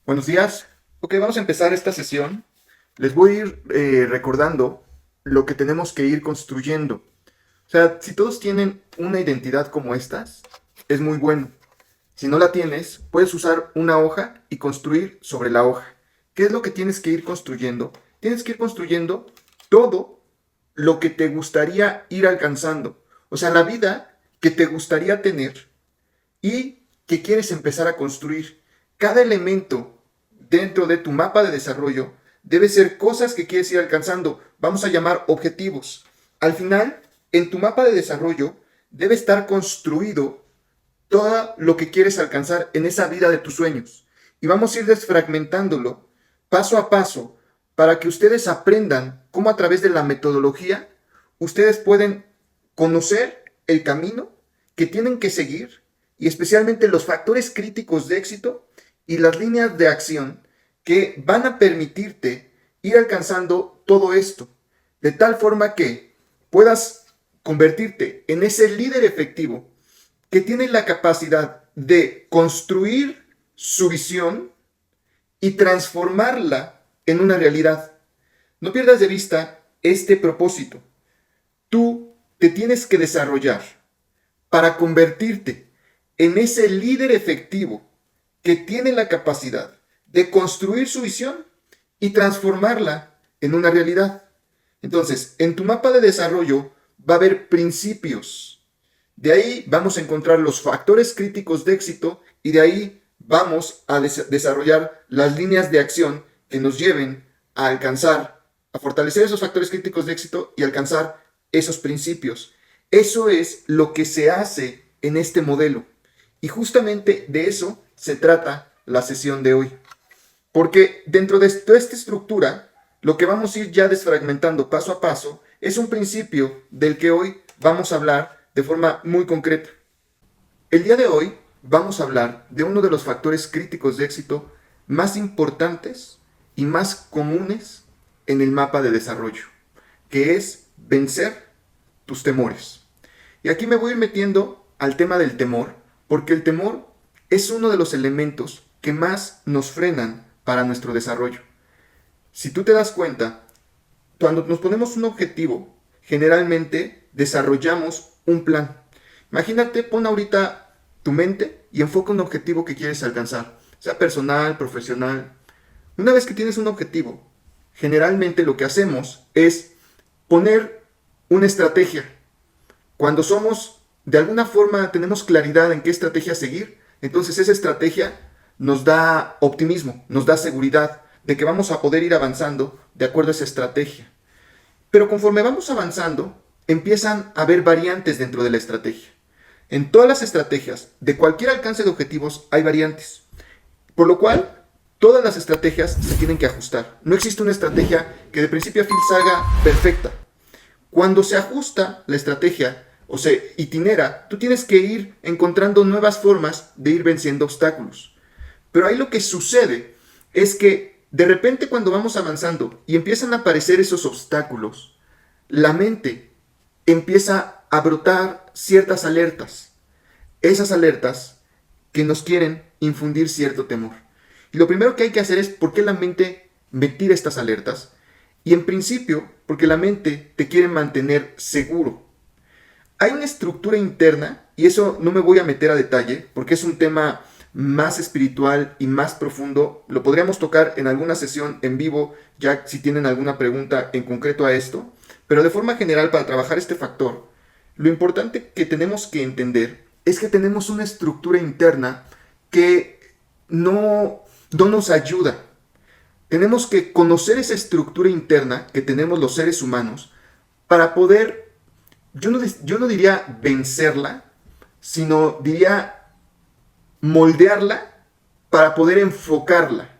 Buenos días. Ok, vamos a empezar esta sesión. Les voy a ir recordando lo que tenemos que ir construyendo. O sea, si todos tienen una identidad como estas, es muy bueno. Si no la tienes, puedes usar una hoja y construir sobre la hoja. ¿Qué es lo que tienes que ir construyendo? Tienes que ir construyendo todo lo que te gustaría ir alcanzando. O sea, la vida que te gustaría tener y que quieres empezar a construir. Cada elemento dentro de tu mapa de desarrollo debe ser cosas que quieres ir alcanzando. Vamos a llamar objetivos. Al final, en tu mapa de desarrollo debe estar construido todo lo que quieres alcanzar en esa vida de tus sueños. Y vamos a ir desfragmentándolo paso a paso para que ustedes aprendan cómo a través de la metodología ustedes pueden conocer el camino que tienen que seguir y especialmente los factores críticos de éxito y las líneas de acción que van a permitirte ir alcanzando todo esto, de tal forma que puedas convertirte en ese líder efectivo que tiene la capacidad de construir su visión y transformarla en una realidad. No pierdas de vista este propósito. Tú te tienes que desarrollar para convertirte en ese líder efectivo que tiene la capacidad de construir su visión y transformarla en una realidad. Entonces, en tu mapa de desarrollo va a haber principios. De ahí vamos a encontrar los factores críticos de éxito y de ahí vamos a desarrollar las líneas de acción que nos lleven a alcanzar, a fortalecer esos factores críticos de éxito y alcanzar esos principios. Eso es lo que se hace en este modelo. Y justamente de eso se trata la sesión de hoy. Porque dentro de toda esta estructura, lo que vamos a ir ya desfragmentando paso a paso es un principio del que hoy vamos a hablar de forma muy concreta. El día de hoy vamos a hablar de uno de los factores críticos de éxito más importantes y más comunes en el mapa de desarrollo, que es vencer tus temores. Y aquí me voy a ir metiendo al tema del temor, porque el temor es uno de los elementos que más nos frenan para nuestro desarrollo. Si tú te das cuenta, cuando nos ponemos un objetivo, generalmente desarrollamos un plan. Imagínate, pon ahorita tu mente y enfoca un objetivo que quieres alcanzar, sea personal, profesional. Una vez que tienes un objetivo, generalmente lo que hacemos es poner una estrategia. Cuando somos, de alguna forma, tenemos claridad en qué estrategia seguir, entonces esa estrategia nos da optimismo, nos da seguridad de que vamos a poder ir avanzando de acuerdo a esa estrategia. Pero conforme vamos avanzando, empiezan a haber variantes dentro de la estrategia. En todas las estrategias, de cualquier alcance de objetivos, hay variantes. Por lo cual, todas las estrategias se tienen que ajustar. No existe una estrategia que de principio a fin salga perfecta. Cuando se ajusta la estrategia o se itinera, tú tienes que ir encontrando nuevas formas de ir venciendo obstáculos. Pero ahí lo que sucede es que de repente cuando vamos avanzando y empiezan a aparecer esos obstáculos, la mente empieza a brotar ciertas alertas. Esas alertas que nos quieren infundir cierto temor. Y lo primero que hay que hacer es por qué la mente me tira estas alertas. Y en principio, porque la mente te quiere mantener seguro. Hay una estructura interna, y eso no me voy a meter a detalle, porque es un tema más espiritual y más profundo. Lo podríamos tocar en alguna sesión en vivo, ya si tienen alguna pregunta en concreto a esto. Pero de forma general, para trabajar este factor, lo importante que tenemos que entender es que tenemos una estructura interna que no nos ayuda. Tenemos que conocer esa estructura interna que tenemos los seres humanos para poder, yo no diría vencerla, sino diría moldearla para poder enfocarla.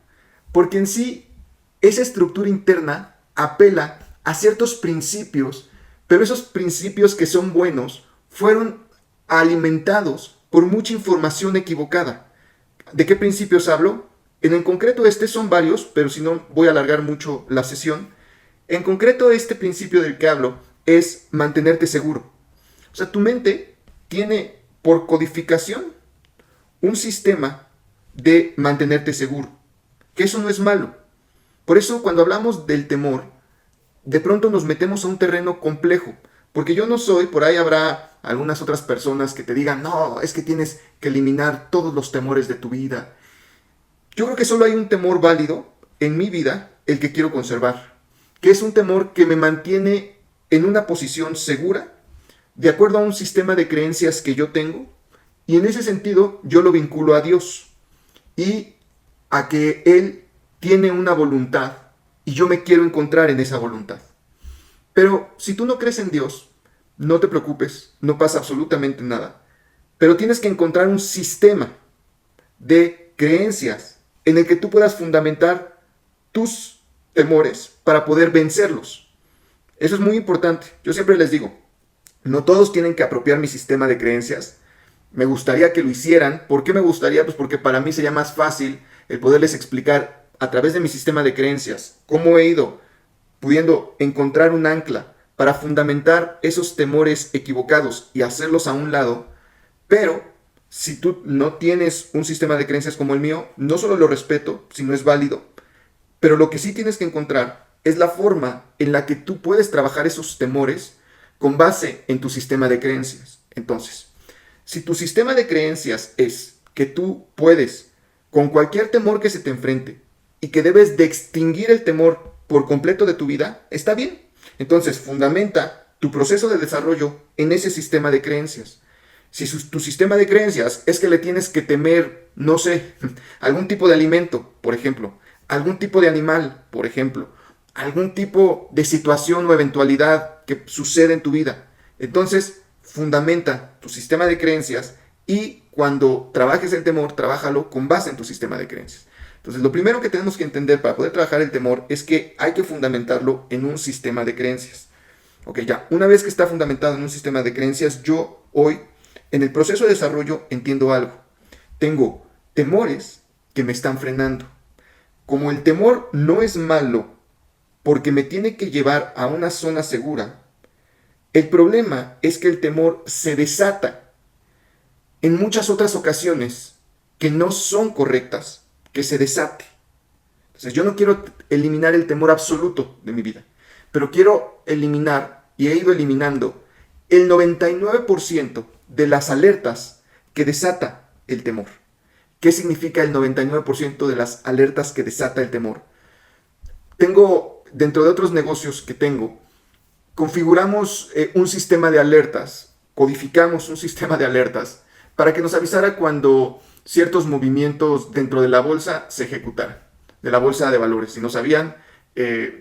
Porque en sí, esa estructura interna apela a ciertos principios, pero esos principios que son buenos fueron alimentados por mucha información equivocada. ¿De qué principios hablo? En el concreto son varios, pero si no voy a alargar mucho la sesión. En concreto este principio del que hablo es mantenerte seguro. O sea, tu mente tiene por codificación un sistema de mantenerte seguro. que eso no es malo. Por eso cuando hablamos del temor, de pronto nos metemos a un terreno complejo, porque yo no soy, por ahí habrá algunas otras personas que te digan, no, es que tienes que eliminar todos los temores de tu vida. Yo creo que solo hay un temor válido en mi vida, el que quiero conservar, que es un temor que me mantiene en una posición segura, de acuerdo a un sistema de creencias que yo tengo, y en ese sentido yo lo vinculo a Dios y a que Él tiene una voluntad y yo me quiero encontrar en esa voluntad. Pero si tú no crees en Dios, no te preocupes, no pasa absolutamente nada. Pero tienes que encontrar un sistema de creencias en el que tú puedas fundamentar tus temores para poder vencerlos. Eso es muy importante. Yo siempre les digo, no todos tienen que apropiar mi sistema de creencias. Me gustaría que lo hicieran. ¿Por qué me gustaría? Pues porque para mí sería más fácil el poderles explicar a través de mi sistema de creencias cómo he ido pudiendo encontrar un ancla para fundamentar esos temores equivocados y hacerlos a un lado. Pero si tú no tienes un sistema de creencias como el mío, no solo lo respeto, sino es válido, pero lo que sí tienes que encontrar es la forma en la que tú puedes trabajar esos temores con base en tu sistema de creencias. Entonces, si tu sistema de creencias es que tú puedes, con cualquier temor que se te enfrente, y que debes de extinguir el temor por completo de tu vida, está bien. Entonces, fundamenta tu proceso de desarrollo en ese sistema de creencias. Si tu sistema de creencias es que le tienes que temer, no sé, algún tipo de alimento, por ejemplo, algún tipo de animal, por ejemplo, algún tipo de situación o eventualidad que sucede en tu vida, entonces fundamenta tu sistema de creencias y cuando trabajes el temor, trabájalo con base en tu sistema de creencias. Entonces, lo primero que tenemos que entender para poder trabajar el temor es que hay que fundamentarlo en un sistema de creencias. Ok, ya, una vez que está fundamentado en un sistema de creencias, yo hoy, en el proceso de desarrollo, entiendo algo. Tengo temores que me están frenando. Como el temor no es malo porque me tiene que llevar a una zona segura, el problema es que el temor se desata en muchas otras ocasiones que no son correctas que se desate. Entonces yo no quiero eliminar el temor absoluto de mi vida, pero quiero eliminar, y he ido eliminando, el 99% de las alertas que desata el temor. ¿Qué significa el 99% de las alertas que desata el temor? Tengo, dentro de otros negocios que tengo, configuramos un sistema de alertas, codificamos un sistema de alertas para que nos avisara cuando ciertos movimientos dentro de la bolsa se ejecutaran, de la bolsa de valores. Si no sabían,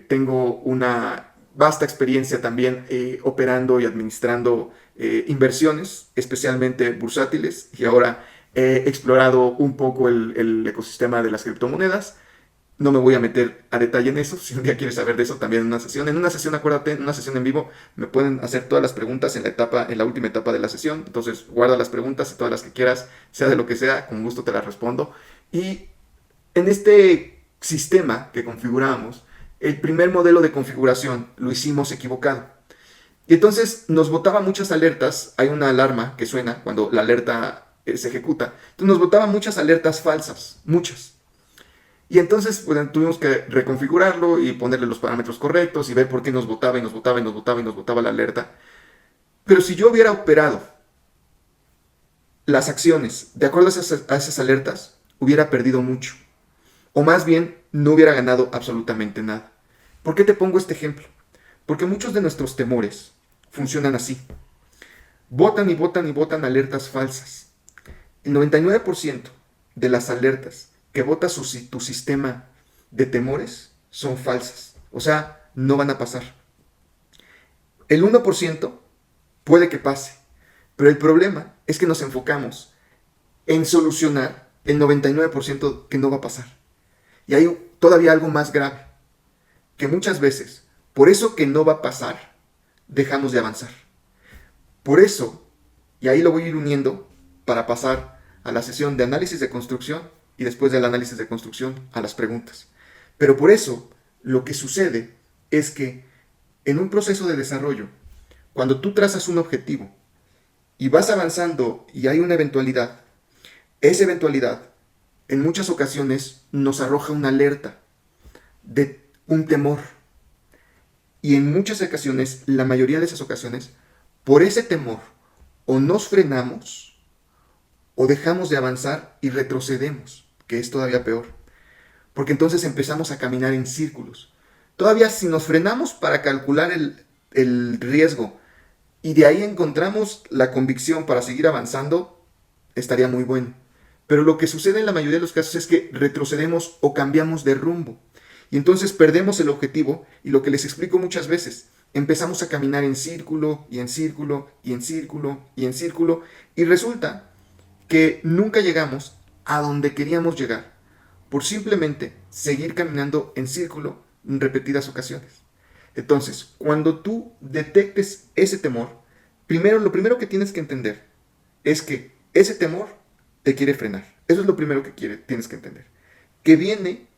tengo una vasta experiencia también operando y administrando inversiones, especialmente bursátiles, y ahora he explorado un poco el ecosistema de las criptomonedas. No me voy a meter a detalle en eso. Si un día quieres saber de eso, también en una sesión. En una sesión, acuérdate, en una sesión en vivo, me pueden hacer todas las preguntas en la última etapa de la sesión. Entonces, guarda las preguntas y todas las que quieras, sea de lo que sea, con gusto te las respondo. Y en este sistema que configuramos, el primer modelo de configuración lo hicimos equivocado. Y entonces nos botaba muchas alertas. Hay una alarma que suena cuando la alerta se ejecuta. Entonces nos botaba muchas alertas falsas, muchas. Y entonces pues, tuvimos que reconfigurarlo y ponerle los parámetros correctos y ver por qué nos botaba y nos botaba y nos botaba y nos botaba la alerta. Pero si yo hubiera operado las acciones de acuerdo a esas alertas, hubiera perdido mucho. O más bien, no hubiera ganado absolutamente nada. ¿Por qué te pongo este ejemplo? Porque muchos de nuestros temores funcionan así. Botan y botan y botan alertas falsas. El 99% de las alertas que vota tu sistema de temores son falsas. O sea, no van a pasar. El 1% puede que pase. Pero el problema es que nos enfocamos en solucionar el 99% que no va a pasar. Y hay todavía algo más grave. Que muchas veces, por eso que no va a pasar, dejamos de avanzar. Por eso, y ahí lo voy a ir uniendo para pasar a la sesión de análisis de construcción y después del análisis de construcción a las preguntas. Pero por eso, lo que sucede es que en un proceso de desarrollo, cuando tú trazas un objetivo y vas avanzando y hay una eventualidad, esa eventualidad en muchas ocasiones nos arroja una alerta de un temor. Y en muchas ocasiones, la mayoría de esas ocasiones, por ese temor, o nos frenamos, o dejamos de avanzar y retrocedemos, que es todavía peor. Porque entonces empezamos a caminar en círculos. Todavía si nos frenamos para calcular el riesgo y de ahí encontramos la convicción para seguir avanzando, estaría muy bueno. Pero lo que sucede en la mayoría de los casos es que retrocedemos o cambiamos de rumbo. Y entonces perdemos el objetivo y lo que les explico muchas veces, empezamos a caminar en círculo y en círculo y en círculo y en círculo y resulta que nunca llegamos a donde queríamos llegar por simplemente seguir caminando en círculo en repetidas ocasiones. Entonces, cuando tú detectes ese temor, lo primero que tienes que entender es que ese temor te quiere frenar. Eso es lo primero que tienes que entender. Que viene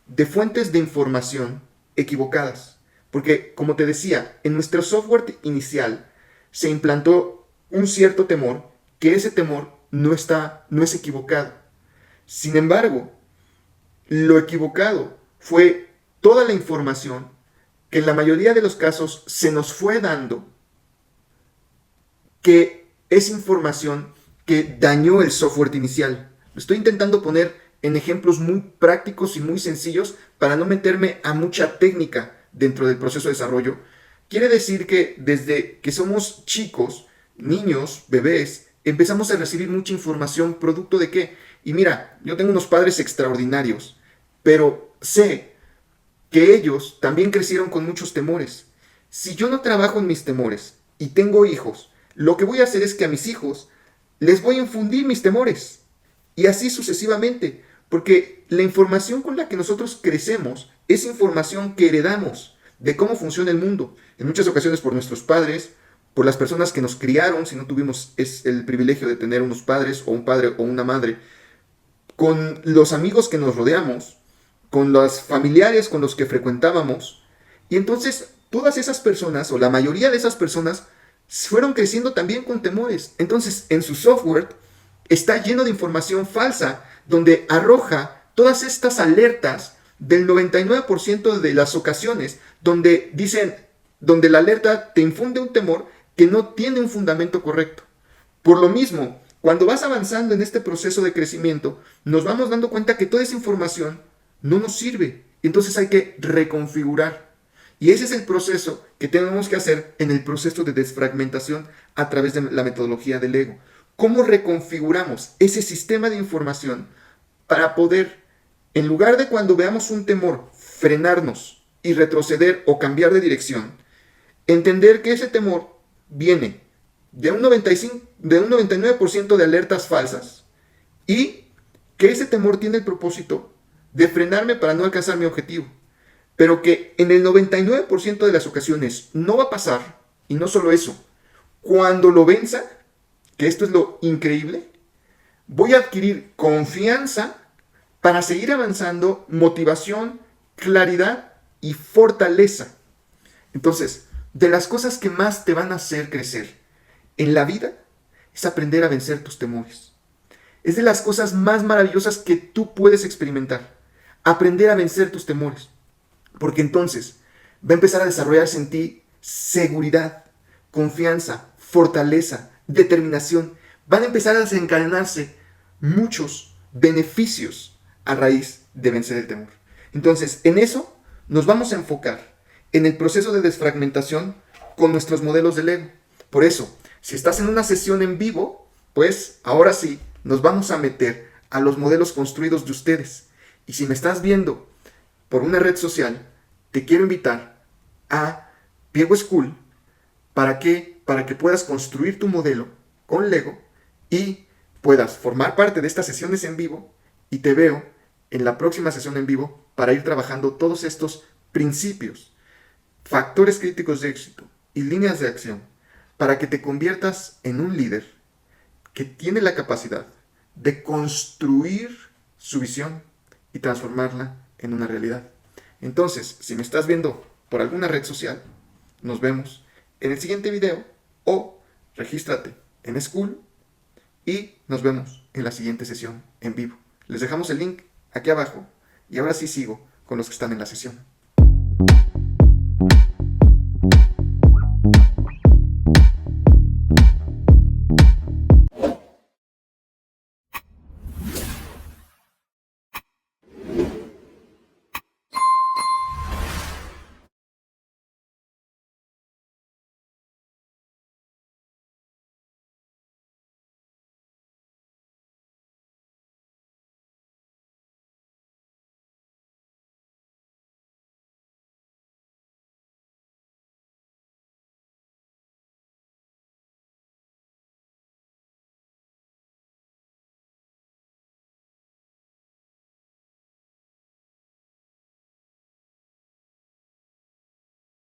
de fuentes de información equivocadas. Porque, como te decía, en nuestro software inicial se implantó un cierto temor, que ese temor no es equivocado. Sin embargo, lo equivocado fue toda la información que en la mayoría de los casos se nos fue dando, que es información que dañó el software inicial. Lo estoy intentando poner en ejemplos muy prácticos y muy sencillos para no meterme a mucha técnica dentro del proceso de desarrollo. Quiere decir que desde que somos chicos, niños, bebés, empezamos a recibir mucha información producto de qué. Y mira, yo tengo unos padres extraordinarios, pero sé que ellos también crecieron con muchos temores. Si yo no trabajo en mis temores y tengo hijos, lo que voy a hacer es que a mis hijos les voy a infundir mis temores. Y así sucesivamente, porque la información con la que nosotros crecemos es información que heredamos de cómo funciona el mundo. En muchas ocasiones por nuestros padres, por las personas que nos criaron, si no tuvimos el privilegio de tener unos padres o un padre o una madre, con los amigos que nos rodeamos, con los familiares con los que frecuentábamos. Y entonces todas esas personas, o la mayoría de esas personas, fueron creciendo también con temores. Entonces en su software está lleno de información falsa, donde arroja todas estas alertas del 99% de las ocasiones, donde donde la alerta te infunde un temor que no tiene un fundamento correcto. Por lo mismo, cuando vas avanzando en este proceso de crecimiento, nos vamos dando cuenta que toda esa información no nos sirve. Entonces hay que reconfigurar. Y ese es el proceso que tenemos que hacer en el proceso de desfragmentación a través de la metodología del ego. ¿Cómo reconfiguramos ese sistema de información para poder, en lugar de cuando veamos un temor, frenarnos y retroceder o cambiar de dirección, entender que ese temor viene de un 99% de alertas falsas y que ese temor tiene el propósito de frenarme para no alcanzar mi objetivo, pero que en el 99% de las ocasiones no va a pasar. Y no solo eso, cuando lo venza, que esto es lo increíble, voy a adquirir confianza para seguir avanzando, motivación, claridad y fortaleza. Entonces, de las cosas que más te van a hacer crecer en la vida es aprender a vencer tus temores. Es de las cosas más maravillosas que tú puedes experimentar. Aprender a vencer tus temores. Porque entonces va a empezar a desarrollarse en ti seguridad, confianza, fortaleza, determinación. Van a empezar a desencadenarse muchos beneficios a raíz de vencer el temor. Entonces, en eso nos vamos a enfocar en el proceso de desfragmentación con nuestros modelos del ego. Por eso, si estás en una sesión en vivo, pues ahora sí nos vamos a meter a los modelos construidos de ustedes. Y si me estás viendo por una red social, te quiero invitar a Piego School. ¿Para qué? Para que puedas construir tu modelo con Lego y puedas formar parte de estas sesiones en vivo, y te veo en la próxima sesión en vivo para ir trabajando todos estos principios, factores críticos de éxito y líneas de acción para que te conviertas en un líder que tiene la capacidad de construir su visión y transformarla en una realidad. Entonces, si me estás viendo por alguna red social, nos vemos en el siguiente video o regístrate en School y nos vemos en la siguiente sesión en vivo. Les dejamos el link aquí abajo y ahora sí sigo con los que están en la sesión.